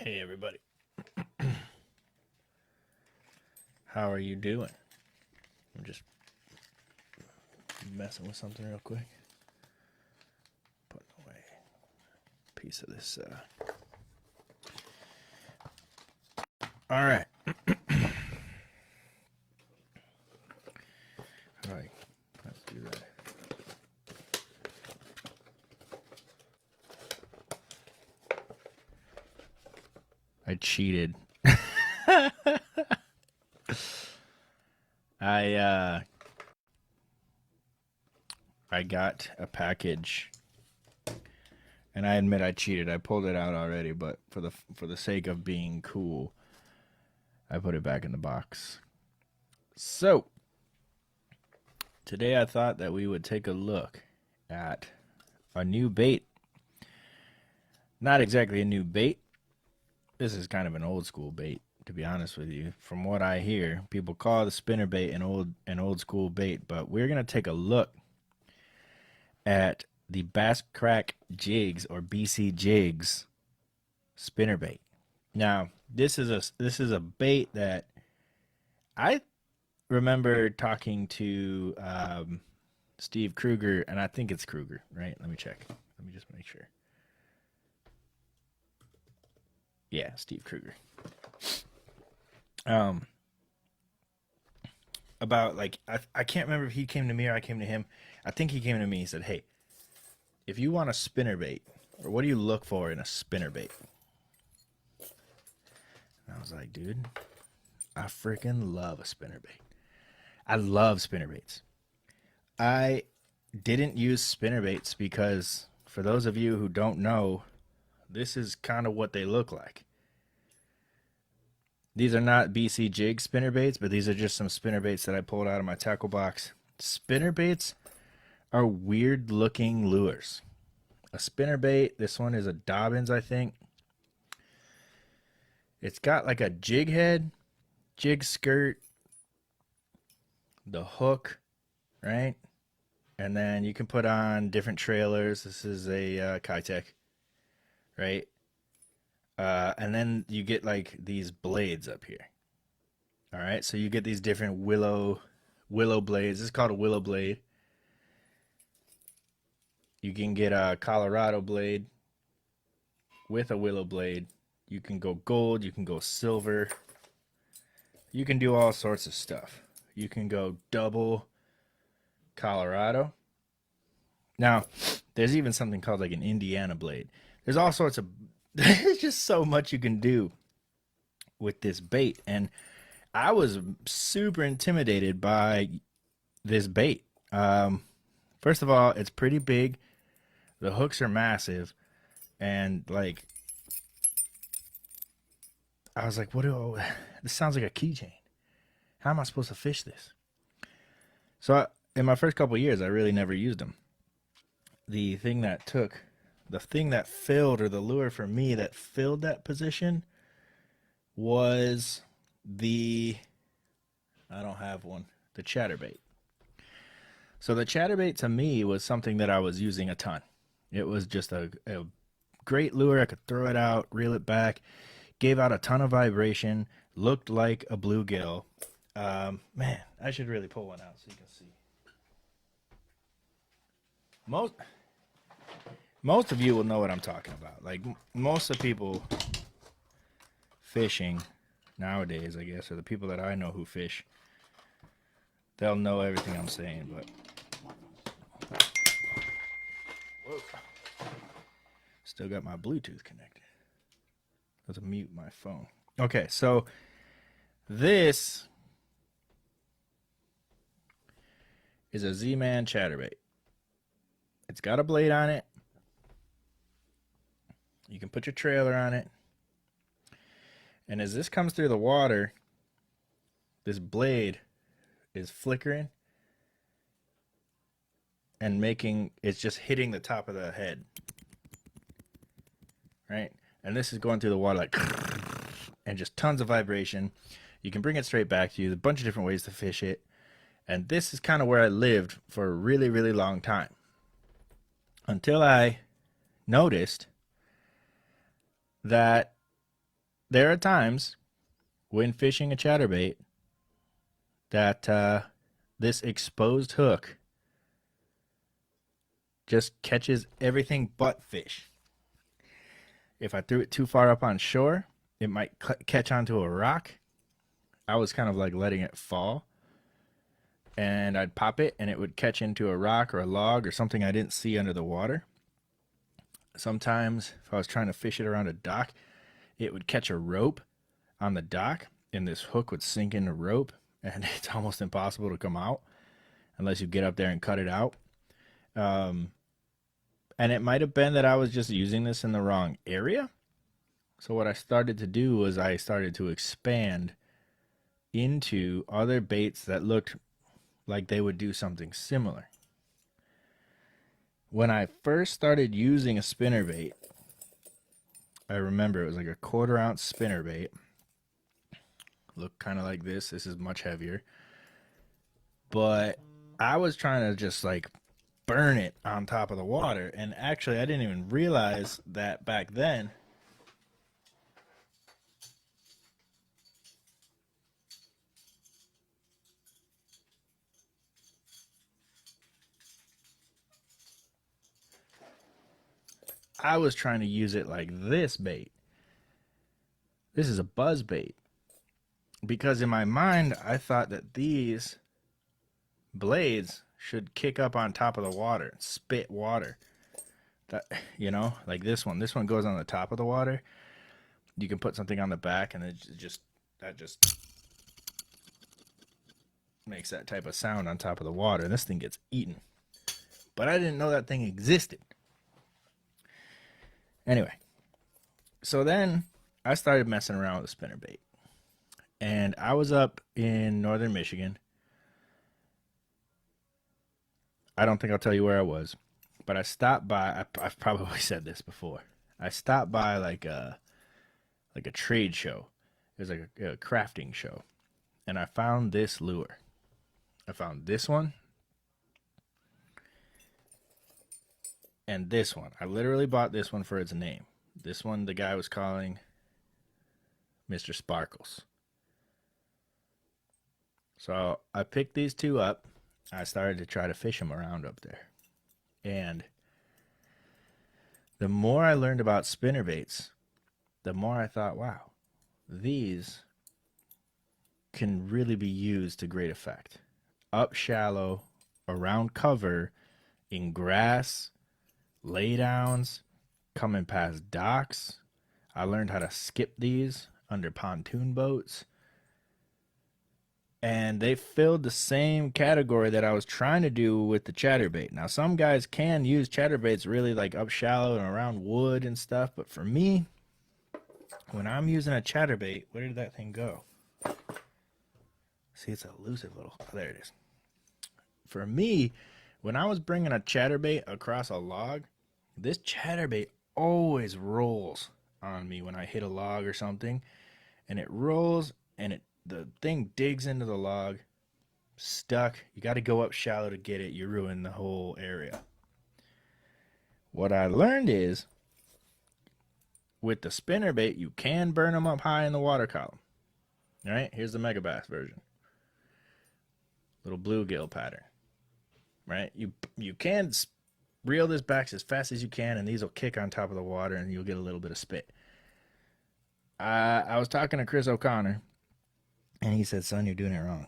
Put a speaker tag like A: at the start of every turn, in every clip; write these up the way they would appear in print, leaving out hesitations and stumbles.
A: Hey everybody, how are you doing? I'm just messing with something real quick. Putting away a piece of this. All right. All right. Let's do that. I cheated. I got a package, and I admit I cheated. I pulled it out already, but for the sake of being cool, I put it back in the box. So today I thought that we would take a look at a new bait. Not exactly a new bait. This is kind of an old school bait, to be honest with you. From what I hear, people call the spinnerbait an old school bait, but we're gonna take a look at the Basscrack Jigs or BC Jigs spinnerbait. Now, this is a bait that I remember talking to Steve Kruger, and I think it's Kruger, right? Let me check. Let me just make sure. Yeah, Steve Kruger. About like I can't remember if he came to me or I came to him. I think he came to me. He said, "Hey, if you want a spinnerbait, or what do you look for in a spinnerbait?" And I was like, "Dude, I freaking love a spinnerbait. I love spinnerbaits. I didn't use spinnerbaits because, for those of you who don't know, this is kind of what they look like. These are not BC Jig spinnerbaits, but these are just some spinnerbaits that I pulled out of my tackle box. Spinnerbaits are weird looking lures. A spinnerbait, this one is a Dobbins, I think. It's got like a jig head, jig skirt, the hook, right? And then you can put on different trailers. This is a Kitech, right? And then you get like these blades up here. All right, so you get these different willow blades. This is called a willow blade. You can get a Colorado blade with a willow blade. You can go gold, you can go silver. You can do all sorts of stuff. You can go double Colorado. Now, there's even something called like an Indiana blade. There's all sorts of there's just so much you can do with this bait, and I was super intimidated by this bait. First of all, it's pretty big. The hooks are massive, and like I was like, this sounds like a keychain. How am I supposed to fish this? So in my first couple of years, I really never used them. The thing that filled, or the lure for me that filled that position, was I don't have one, the chatterbait. So the chatterbait to me was something that I was using a ton. It was just a great lure. I could throw it out, reel it back, gave out a ton of vibration, looked like a bluegill. Man, I should really pull one out so you can see. Most of you will know what I'm talking about. Like most of the people fishing nowadays, I guess, or the people that I know who fish, they'll know everything I'm saying. But whoa, still got my Bluetooth connected. Let's mute my phone. Okay, so this is a Z-Man chatterbait. It's got a blade on it. You can put your trailer on it. And as this comes through the water, this blade is flickering and it's just hitting the top of the head. Right? And this is going through the water like, and just tons of vibration. You can bring it straight back to you. There's a bunch of different ways to fish it. And this is kind of where I lived for a really, really long time. Until I noticed that there are times when fishing a chatterbait that this exposed hook just catches everything but fish. If I threw it too far up on shore, it might catch onto a rock. I was kind of like letting it fall, and I'd pop it and it would catch into a rock or a log or something I didn't see under the water. Sometimes if I was trying to fish it around a dock, it would catch a rope on the dock and this hook would sink in the rope, and it's almost impossible to come out unless you get up there and cut it out. And it might have been that I was just using this in the wrong area. So what I started to do was I started to expand into other baits that looked like they would do something similar. When I first started using a spinnerbait, I remember it was like a 1/4 ounce spinnerbait. Looked kind of like this. This is much heavier. But I was trying to just like burn it on top of the water. And actually, I didn't even realize that back then. I was trying to use it like this bait. This is a buzz bait. Because in my mind, I thought that these blades should kick up on top of the water and spit water. That, you know, like this one. This one goes on the top of the water. You can put something on the back and it just makes that type of sound on top of the water. And this thing gets eaten. But I didn't know that thing existed. Anyway, so then I started messing around with a spinnerbait. And I was up in northern Michigan. I don't think I'll tell you where I was, but I stopped by. I've probably said this before. I stopped by like a trade show. It was like a crafting show, and I found this lure. I found this one and this one. I literally bought this one for its name. This one the guy was calling Mr. Sparkles. So I picked these two up. I started to try to fish them around up there. And the more I learned about spinnerbaits, the more I thought, wow, these can really be used to great effect. Up shallow, around cover, in grass, laydowns, coming past docks. I learned how to skip these under pontoon boats. And they filled the same category that I was trying to do with the chatterbait. Now, some guys can use chatterbaits really like up shallow and around wood and stuff. But for me, when I'm using a chatterbait, where did that thing go? See, it's a elusive little... Oh, there it is. For me, when I was bringing a chatterbait across a log, this chatterbait always rolls on me when I hit a log or something. And it rolls and the thing digs into the log, stuck. You got to go up shallow to get it. You ruin the whole area. What I learned is, with the spinnerbait, you can burn them up high in the water column. All right, here's the Mega Bass version. Little bluegill pattern. Right, you can reel this back as fast as you can, and these will kick on top of the water, and you'll get a little bit of spit. I was talking to Chris O'Connor. And he said, son, you're doing it wrong.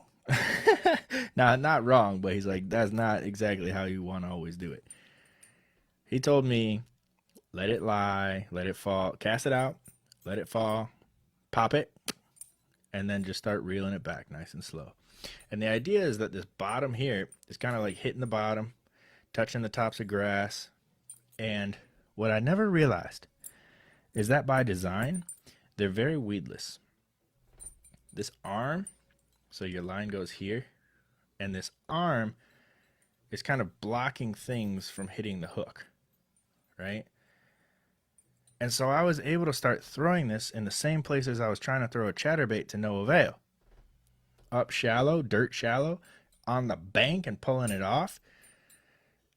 A: Now, not wrong, but he's like, that's not exactly how you want to always do it. He told me, let it lie, let it fall, cast it out, let it fall, pop it, and then just start reeling it back nice and slow. And the idea is that this bottom here is kind of like hitting the bottom, touching the tops of grass. And what I never realized is that by design, they're very weedless. This arm, so your line goes here, and this arm is kind of blocking things from hitting the hook, right? And so I was able to start throwing this in the same places I was trying to throw a chatterbait to no avail. Up shallow, dirt shallow, on the bank and pulling it off.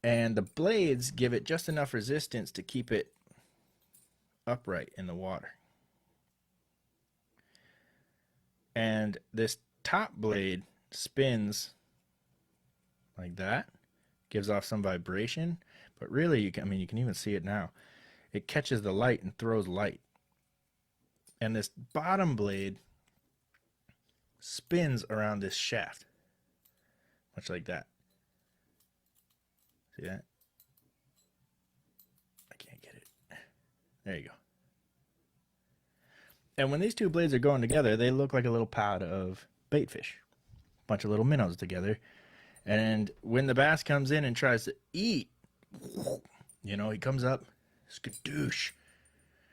A: And the blades give it just enough resistance to keep it upright in the water. And this top blade spins like that, gives off some vibration, but really, you can even see it now. It catches the light and throws light. And this bottom blade spins around this shaft, much like that. See that? I can't get it. There you go. And when these two blades are going together, they look like a little pod of baitfish. A bunch of little minnows together. And when the bass comes in and tries to eat, he comes up, skadoosh.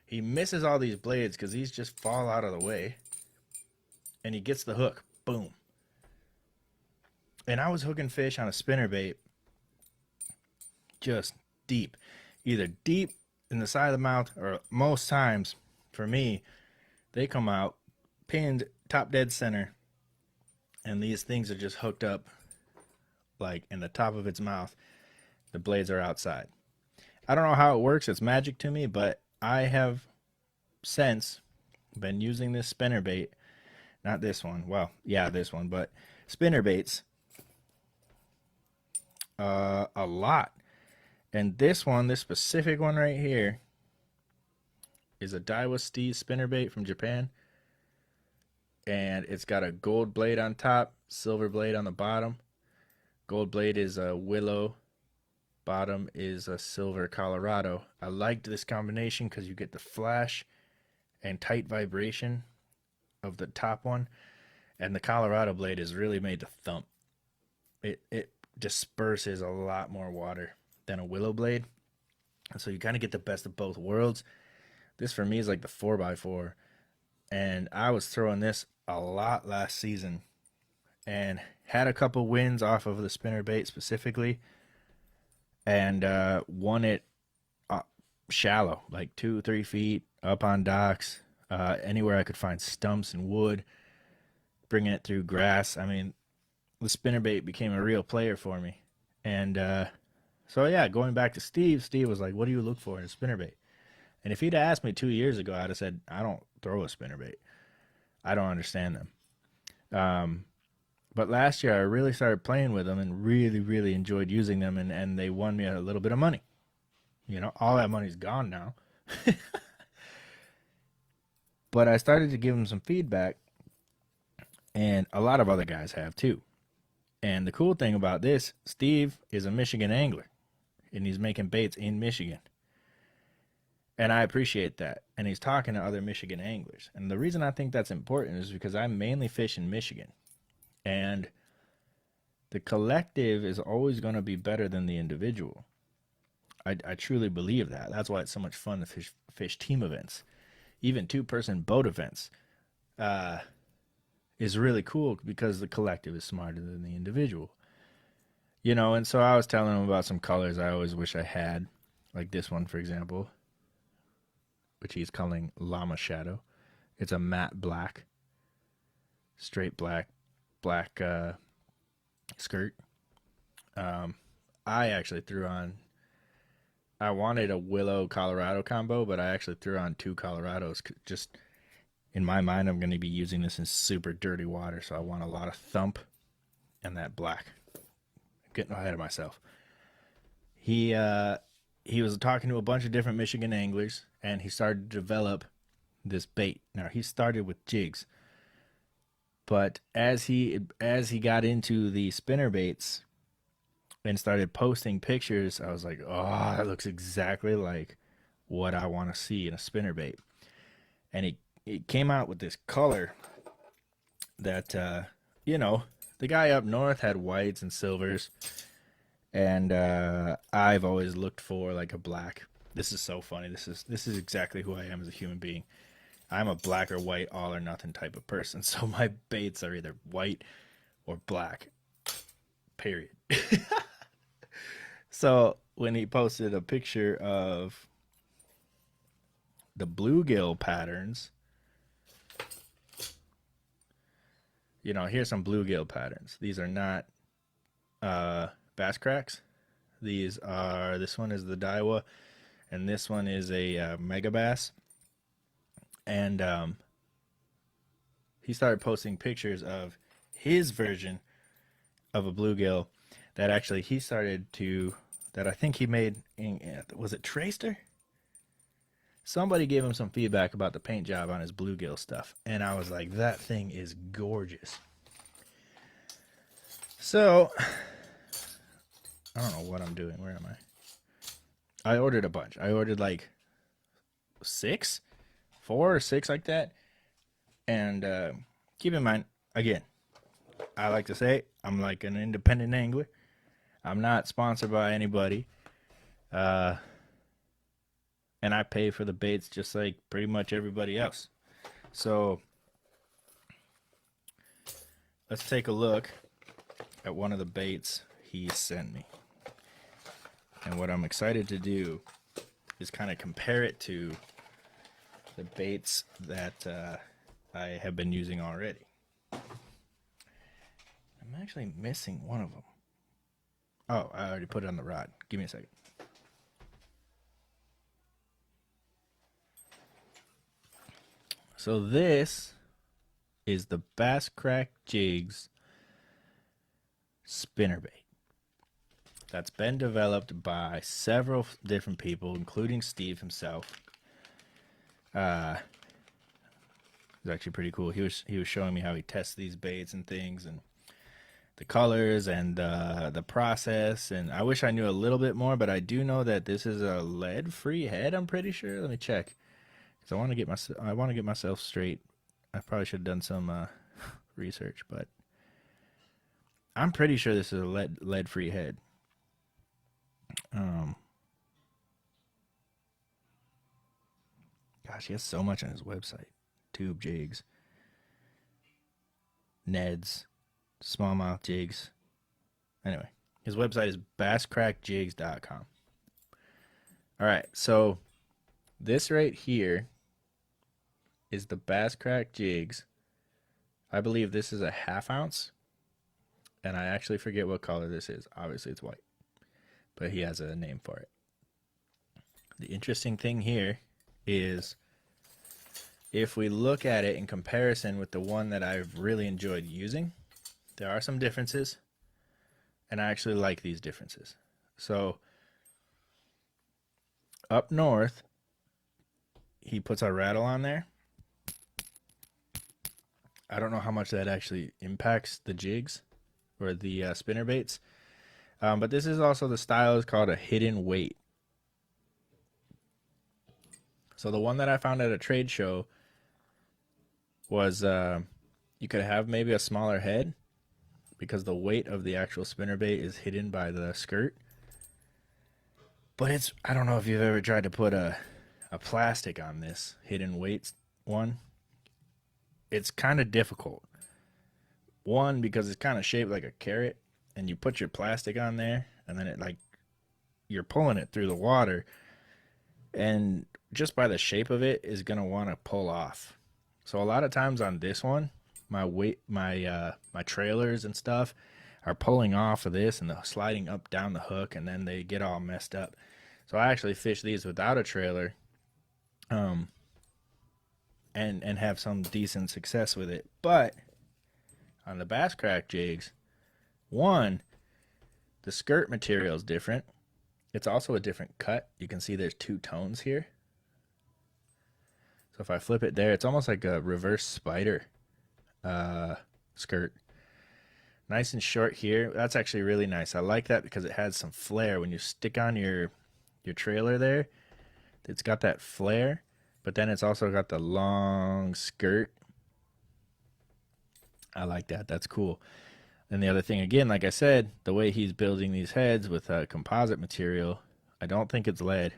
A: He misses all these blades because these just fall out of the way. And he gets the hook. Boom. And I was hooking fish on a spinnerbait just deep. Either deep in the side of the mouth, or most times, for me, they come out pinned top dead center. And these things are just hooked up like in the top of its mouth. The blades are outside. I don't know how it works. It's magic to me, but I have since been using this spinnerbait. Not this one. Well, yeah, this one, but spinnerbaits a lot. And this specific one right here, is a Daiwa Steez spinnerbait from Japan. And it's got a gold blade on top, silver blade on the bottom. Gold blade is a willow, bottom is a silver Colorado. I liked this combination because you get the flash and tight vibration of the top one, and the Colorado blade is really made to thump. It disperses a lot more water than a willow blade, and so you kind of get the best of both worlds. This for me is like the 4x4, and I was throwing this a lot last season and had a couple wins off of the spinnerbait specifically, and won it shallow, like 2-3 feet up on docks, anywhere I could find stumps and wood, bringing it through grass. I mean, the spinnerbait became a real player for me. And so yeah, going back to Steve was like, what do you look for in a spinnerbait? And if he'd asked me 2 years ago, I'd have said, I don't throw a spinnerbait. I don't understand them. But last year I really started playing with them and really, really enjoyed using them, and they won me a little bit of money. All that money's gone now. But I started to give them some feedback, and a lot of other guys have too. And the cool thing about this, Steve is a Michigan angler, and he's making baits in Michigan. And I appreciate that. And he's talking to other Michigan anglers. And the reason I think that's important is because I mainly fish in Michigan. And the collective is always going to be better than the individual. I truly believe that. That's why it's so much fun to fish team events. Even 2-person boat events is really cool because the collective is smarter than the individual. And so I was telling him about some colors I always wish I had. Like this one, for example, which he's calling Llama Shadow. It's a matte black, straight black skirt. I actually threw on, I wanted a Willow Colorado combo, but I actually threw on 2 Colorados. Just in my mind, I'm going to be using this in super dirty water, so I want a lot of thump and that black. I'm getting ahead of myself. He was talking to a bunch of different Michigan anglers, and he started to develop this bait. Now, he started with jigs, but as he got into the spinner baits and started posting pictures, I was like, oh, that looks exactly like what I want to see in a spinnerbait. And it came out with this color that, the guy up north had whites and silvers. And I've always looked for like a black. This is so funny. This is exactly who I am as a human being. I'm a black or white, all or nothing type of person. So my baits are either white or black. Period. So when he posted a picture of the bluegill patterns, here's some bluegill patterns. These are not Basscracks. This one is the Daiwa, and this one is a Mega Bass. And he started posting pictures of his version of a bluegill that actually he started to, that I think he made in, was it Tracer? Somebody gave him some feedback about the paint job on his bluegill stuff, and I was like, that thing is gorgeous. So I don't know what I'm doing. Where am I? I ordered a bunch. I ordered like 4 or 6 like that. And keep in mind, again, I like to say I'm like an independent angler. I'm not sponsored by anybody. And I pay for the baits just like pretty much everybody else. So let's take a look at one of the baits he sent me. And what I'm excited to do is kind of compare it to the baits that I have been using already. I'm actually missing one of them. Oh, I already put it on the rod. Give me a second. So this is the Basscrack Jigs Spinnerbait. That's been developed by several different people, including Steve himself. It's actually pretty cool. He was showing me how he tests these baits and things, and the colors and the process. And I wish I knew a little bit more, but I do know that this is a lead-free head. I'm pretty sure. Let me check, because I want to get myself straight. I probably should have done some research, but I'm pretty sure this is a lead-free head. Gosh, he has so much on his website. Tube jigs, Neds, smallmouth jigs. Anyway, his website is basscrackjigs.com. All right, so this right here is the Basscrack Jigs. I believe this is a 1/2 ounce, and I actually forget what color this is. Obviously, it's white, but he has a name for it. The interesting thing here is if we look at it in comparison with the one that I've really enjoyed using, there are some differences, and I actually like these differences. So up north, he puts a rattle on there. I don't know how much that actually impacts the jigs or the spinner baits, but this is also, the style is called a hidden weight. So the one that I found at a trade show was you could have maybe a smaller head because the weight of the actual spinnerbait is hidden by the skirt. But it's, I don't know if you've ever tried to put a plastic on this hidden weights one. It's kind of difficult. One, because it's kind of shaped like a carrot, and you put your plastic on there, and then it, like, you're pulling it through the water, and just by the shape of it is going to want to pull off. So a lot of times on this one, my trailers and stuff are pulling off of this and sliding up down the hook, and then they get all messed up. So I actually fish these without a trailer, and have some decent success with it. But on the Basscrack jigs, one, the skirt material is different. It's also a different cut. You can see there's 2 tones here. So if I flip it there, it's almost like a reverse spider skirt. Nice and short here. That's actually really nice. I like that because it has some flare. When you stick on your trailer there, it's got that flare, but then it's also got the long skirt. I like that. That's cool. And the other thing, again, like I said, the way he's building these heads with composite material, I don't think it's lead,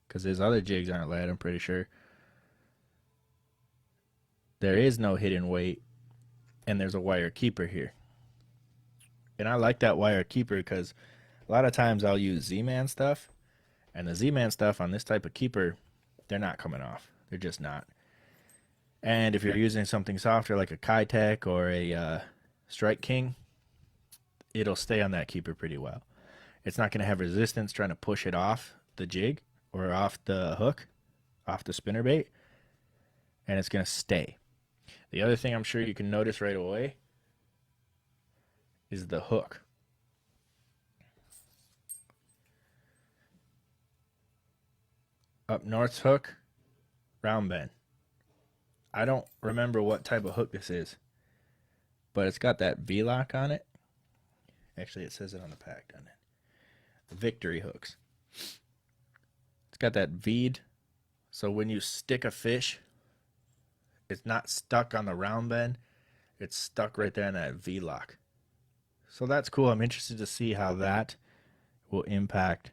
A: because his other jigs aren't lead, I'm pretty sure. There is no hidden weight, and there's a wire keeper here. And I like that wire keeper because a lot of times I'll use Z-Man stuff, and the Z-Man stuff on this type of keeper, they're not coming off. They're just not. And if you're using something softer like a Kitech or a Strike King, it'll stay on that keeper pretty well. It's not going to have resistance trying to push it off the jig or off the hook, off the spinnerbait, and it's going to stay. The other thing I'm sure you can notice right away is the hook. Up north's hook, round bend. I don't remember what type of hook this is, but it's got that V-lock on it. Actually, it says it on the pack, doesn't it? The Victory hooks. It's got that V'd, so when you stick a fish, it's not stuck on the round bend. It's stuck right there in that V-lock. So that's cool. I'm interested to see how that will impact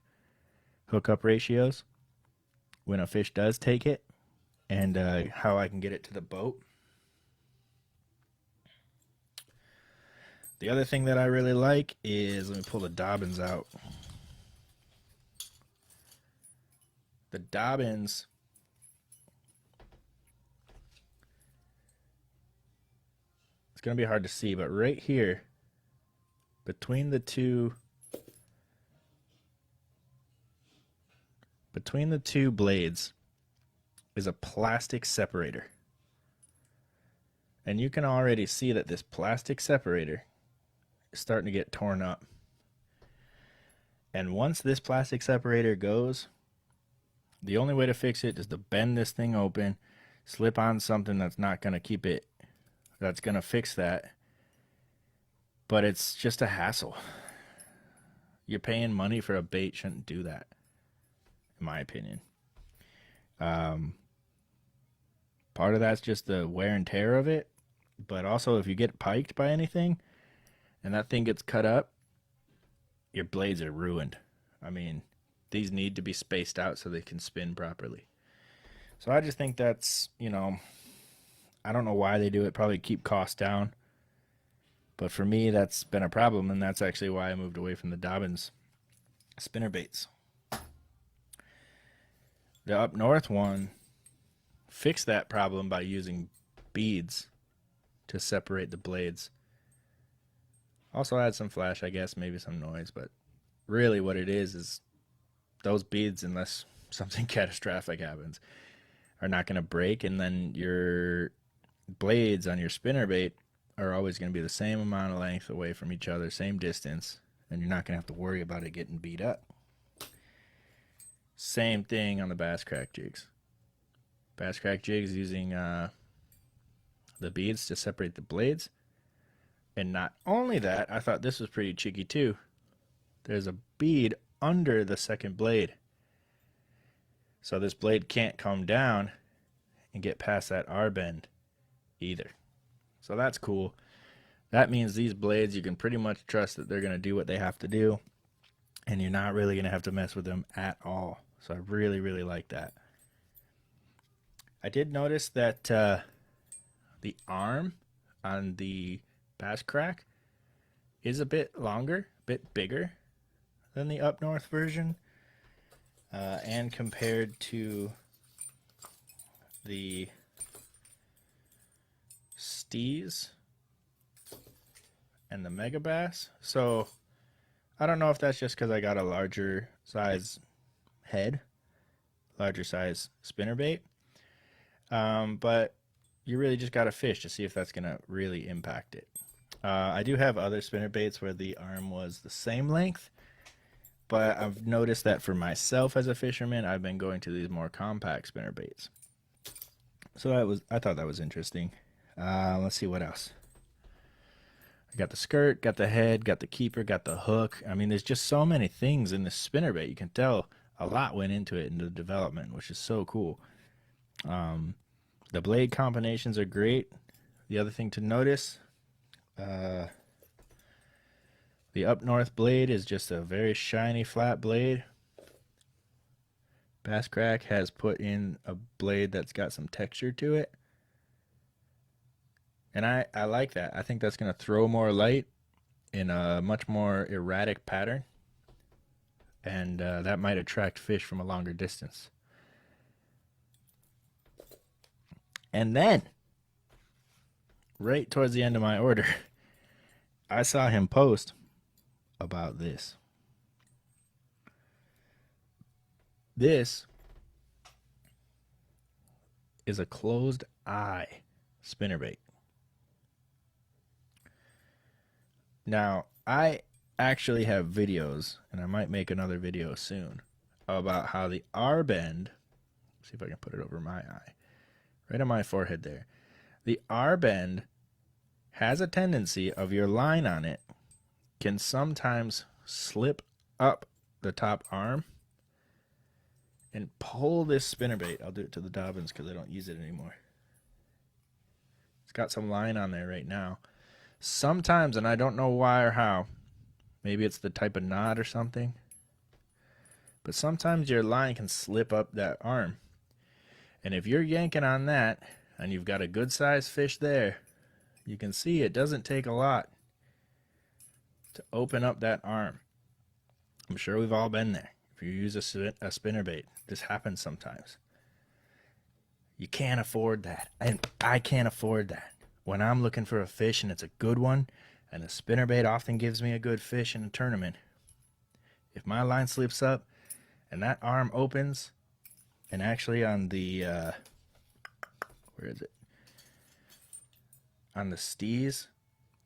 A: hookup ratios when a fish does take it, and how I can get it to the boat. The other thing that I really like is, let me pull the Dobbins out. The Dobbins, it's going to be hard to see, but right here, between the two blades is a plastic separator. And you can already see that this plastic separator is starting to get torn up. And once this plastic separator goes, the only way to fix it is to bend this thing open, slip on something that's not going to keep it, that's going to fix that. But it's just a hassle. You're paying money for a bait, shouldn't do that, in my opinion. Part of that's just the wear and tear of it, but also if you get piked by anything and that thing gets cut up, your blades are ruined. I mean, these need to be spaced out so they can spin properly. So I just think that's, I don't know why they do it, probably keep costs down. But for me, that's been a problem, and that's actually why I moved away from the Dobbins spinnerbaits. The up north one fixed that problem by using beads to separate the blades. Also add some flash, I guess, maybe some noise, but really what it is those beads, unless something catastrophic happens, are not going to break, and then your blades on your spinnerbait are always going to be the same amount of length away from each other, same distance, and you're not going to have to worry about it getting beat up. Same thing on the Basscrack jigs. Basscrack jigs using the beads to separate the blades. And not only that, I thought this was pretty cheeky too. There's a bead under the second blade. So this blade can't come down and get past that R bend either. So that's cool. That means these blades, you can pretty much trust that they're going to do what they have to do, and you're not really going to have to mess with them at all. So I really, really like that. I did notice that the arm on the Basscrack is a bit longer, a bit bigger than the up north version, and compared to the Steez and the Mega Bass. So I don't know if that's just because I got a larger size head, larger size spinnerbait, but you really just got to fish to see if that's going to really impact it. I do have other spinnerbaits where the arm was the same length, but I've noticed that for myself as a fisherman, I've been going to these more compact spinnerbaits. So I thought that was interesting. Let's see what else. I got the skirt, got the head, got the keeper, got the hook. I mean, there's just so many things in this spinnerbait. You can tell a lot went into it in the development, which is so cool. The blade combinations are great. The other thing to notice, the up north blade is just a very shiny flat blade. Basscrack has put in a blade that's got some texture to it. And I like that. I think that's going to throw more light in a much more erratic pattern. And that might attract fish from a longer distance. And then, right towards the end of my order, I saw him post about this. This is a closed eye spinnerbait. Now, I actually have videos, and I might make another video soon, about how the R bend, see if I can put it over my eye, right on my forehead there. The R bend has a tendency of your line on it can sometimes slip up the top arm and pull this spinnerbait. I'll do it to the Dobbins because I don't use it anymore. It's got some line on there right now. Sometimes, and I don't know why or how, maybe it's the type of knot or something, but sometimes your line can slip up that arm. And if you're yanking on that and you've got a good sized fish there, you can see it doesn't take a lot to open up that arm. I'm sure we've all been there. If you use a spinnerbait, this happens sometimes. You can't afford that. And I can't afford that. When I'm looking for a fish and it's a good one, and a spinnerbait often gives me a good fish in a tournament, if my line slips up and that arm opens, and actually on the, where is it? On the stees,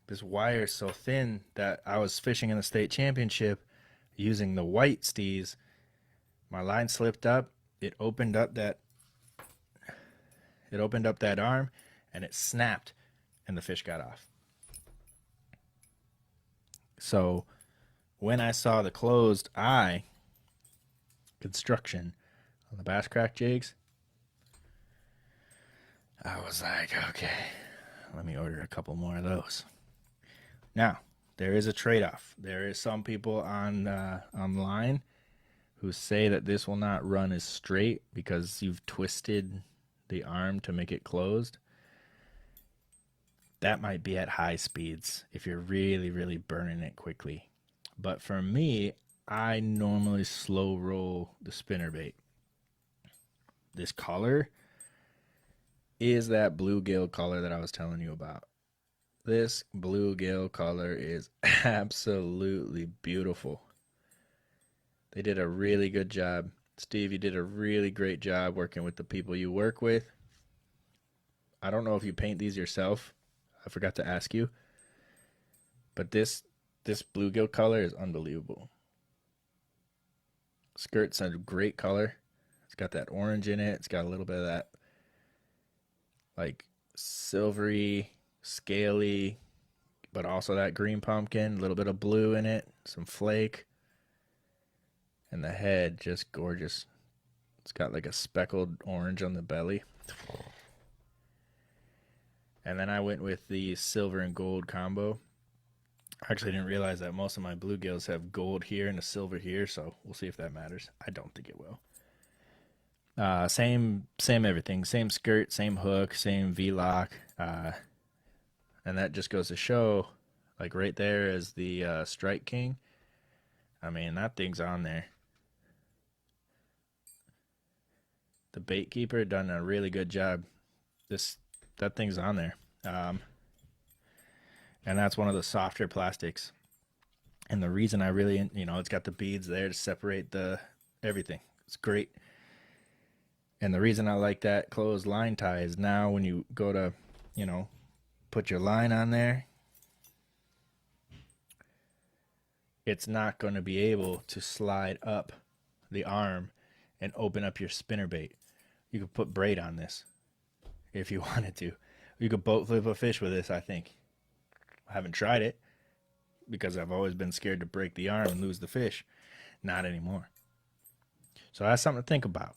A: this wire is so thin that I was fishing in the state championship using the white stees. My line slipped up, it opened up that arm, and it snapped, and the fish got off. So when I saw the closed eye construction on the Basscrack jigs, I was like, okay, let me order a couple more of those. Now, there is a trade-off. There is some people on online who say that this will not run as straight because you've twisted the arm to make it closed. That might be at high speeds if you're really, really burning it quickly. But for me, I normally slow roll the spinnerbait. This color is that bluegill color that I was telling you about. This bluegill color is absolutely beautiful. They did a really good job. Steve, you did a really great job working with the people you work with. I don't know if you paint these yourself. I forgot to ask you. But this bluegill color is unbelievable. Skirt's a great color. It's got that orange in it. It's got a little bit of that like silvery, scaly, but also that green pumpkin, a little bit of blue in it, some flake. And the head, just gorgeous. It's got like a speckled orange on the belly. And then I went with the silver and gold combo. I actually didn't realize that most of my bluegills have gold here and a silver here, so we'll see if that matters. I don't think it will. Same everything. Same skirt, same hook, same V-lock. And that just goes to show, like right there is the Strike King. I mean, that thing's on there. The bait keeper done a really good job. That thing's on there. And that's one of the softer plastics. And the reason I really, it's got the beads there to separate everything. It's great. And the reason I like that closed line tie is now when you go to, put your line on there, it's not going to be able to slide up the arm and open up your spinnerbait. You could put braid on this if you wanted to. You could boat flip a fish with this, I think. I haven't tried it because I've always been scared to break the arm and lose the fish. Not anymore. So that's something to think about.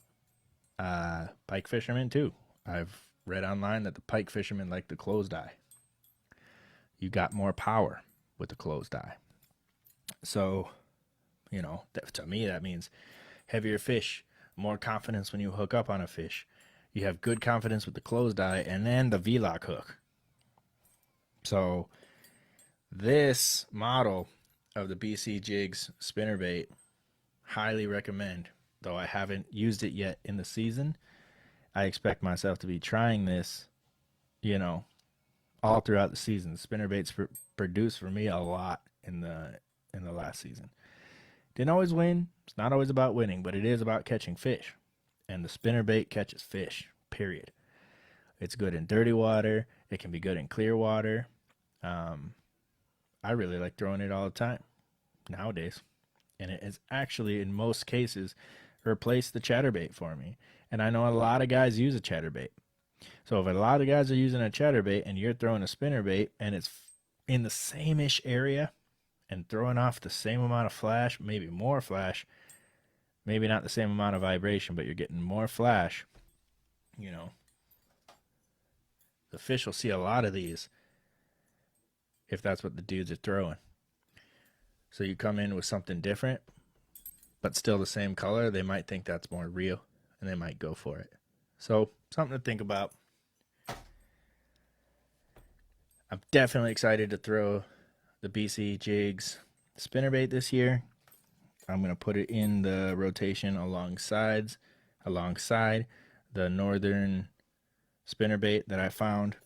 A: Pike fishermen too. I've read online that the pike fishermen like the closed eye. You got more power with the closed eye. So, to me that means heavier fish, more confidence when you hook up on a fish. You have good confidence with the closed eye and then the V-lock hook. So this model of the BC Jigs spinnerbait, highly recommend. Though I haven't used it yet in the season, I expect myself to be trying this, all throughout the season. Spinnerbaits produced for me a lot in the last season. Didn't always win. It's not always about winning, but it is about catching fish. And the spinnerbait catches fish, period. It's good in dirty water. It can be good in clear water. I really like throwing it all the time nowadays. And it has actually, in most cases, replaced the chatterbait for me. And I know a lot of guys use a chatterbait. So if a lot of guys are using a chatterbait and you're throwing a spinnerbait and it's in the same-ish area and throwing off the same amount of flash, maybe more flash, maybe not the same amount of vibration, but you're getting more flash, you know, the fish will see a lot of these if that's what the dudes are throwing. So you come in with something different, but still the same color, they might think that's more real, and they might go for it. So something to think about. I'm definitely excited to throw the BC Jigs spinnerbait this year. I'm going to put it in the rotation alongside the northern spinnerbait that I found.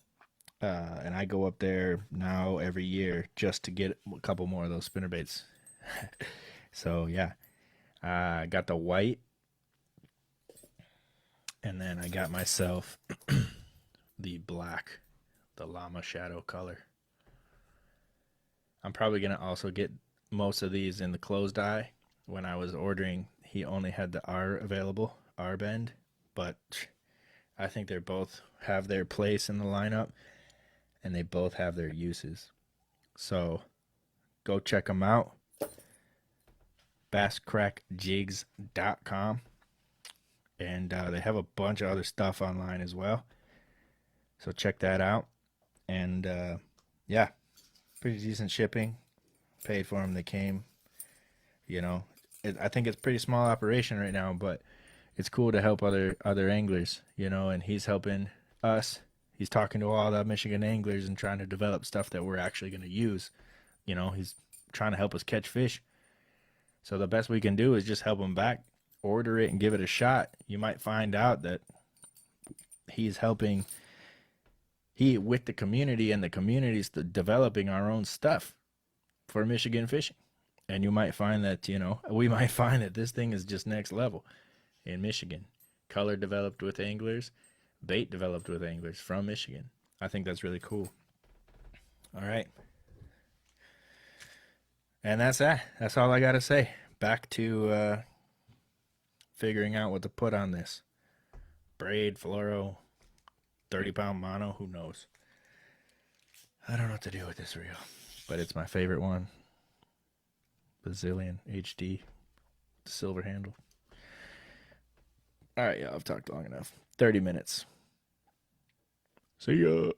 A: And I go up there now every year just to get a couple more of those spinnerbaits. So yeah, I got the white, and then I got myself the black, the llama shadow color. I'm probably gonna also get most of these in the closed eye. When I was ordering, he only had the R available, R bend, but I think they both have their place in the lineup, and they both have their uses. So go check them out. Basscrackjigs.com. And they have a bunch of other stuff online as well. So check that out. And yeah, pretty decent shipping. Paid for them. They came. You know, I think it's a pretty small operation right now, but it's cool to help other anglers, you know, and he's helping us. He's talking to all the Michigan anglers and trying to develop stuff that we're actually going to use. You know, he's trying to help us catch fish. So the best we can do is just help him back, order it, and give it a shot. You might find out that he's helping with the community, and the community's developing our own stuff for Michigan fishing. And you might find that, you know, we might find that this thing is just next level in Michigan. Color developed with anglers, bait developed with anglers from Michigan. I think that's really cool. All right. And that's that. That's all I got to say. Back to figuring out what to put on this. Braid, fluoro, 30-pound mono, who knows? I don't know what to do with this reel, but it's my favorite one. Bazillion HD, silver handle. All right, yeah, I've talked long enough. 30 minutes. See ya.